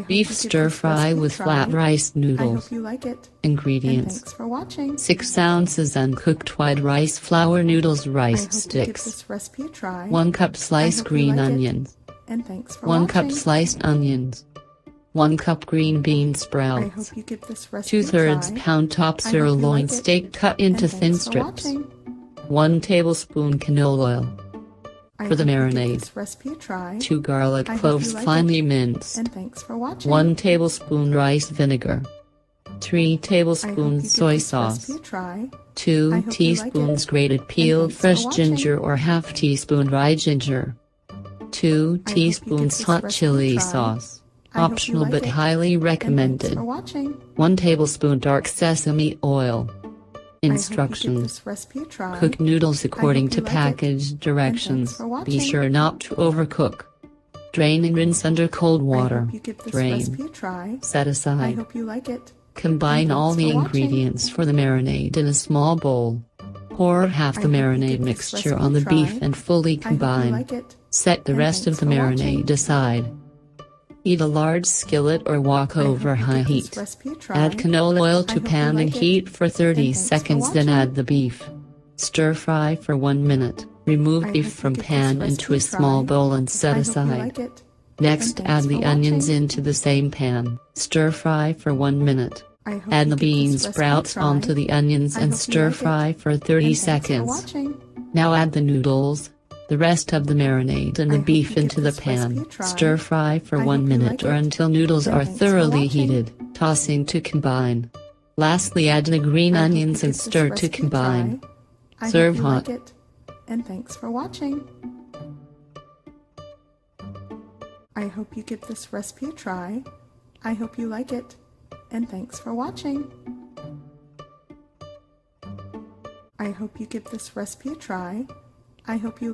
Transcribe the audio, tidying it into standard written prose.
Beef stir fry with flat rice noodles. Ingredients: Thanks for watching. 6 ounces uncooked white rice flour noodles, rice sticks, This recipe a try. 1 cup sliced green onions, And thanks for 1 watching. cup sliced onions, 1 cup green bean I sprouts, hope you give this recipe a 2/3 try. pound top I hope you sirloin like it. steak cut into And thin thanks for strips, watching. 1 tablespoon canola oil. I For the hope you give marinade, this recipe a try. 2 garlic I hope cloves you like finely it. minced, And thanks for watching. 1 tablespoon rice vinegar, 3 I hope you tablespoons give soy this sauce, recipe a try. 2 I hope you like teaspoons it. grated peeled thanks for fresh watching. ginger or half teaspoon rye ginger, 2 I hope you give teaspoons this hot recipe a chili try. sauce, I hope you optional like but it. highly And recommended, thanks for watching. 1 tablespoon dark sesame oil. I hope you give Instructions: this recipe a try. cook noodles according hope to you like it. package directions. for watching. Be sure not to overcook. Drain and rinse under cold I water. hope you give this Drain. recipe a try. Set I aside. hope you like it. Combine And all thanks the for watching. ingredients for the marinade in a small bowl. Pour half I the hope you marinade give this mixture recipe on a the beef try. and fully I hope you combine. like it. Set the And rest of thanks the for marinade watching. aside. Heat a large skillet or wok I over hope you high give this heat. recipe a try. Add canola oil I to hope you pan and like it. heat for 30 And thanks for seconds, then watching. add the beef. Stir fry for 1 minute. Remove I beef hope you from give this pan recipe into a a small try. bowl and set I hope you aside. like it. Next, And add thanks the for onions watching. into the same pan. Stir fry for 1 minute. I hope Add you the give this bean recipe a sprouts try. onto the onions I and hope you stir like it. fry for 30 And thanks for seconds. watching. Now add the noodles, the rest of the marinade and I the hope you beef give into the this recipe pan. a try. Stir fry for I 1 hope you minute like or it. until noodles And are thanks for thoroughly watching. heated, tossing to combine. Lastly, add the green I hope you onions give and this stir to recipe a combine. try. I Serve hope you hot. like it. And thanks for watching. I hope you give this recipe a try. I hope you like it. And thanks for watching. I hope you give this recipe a try. I hope you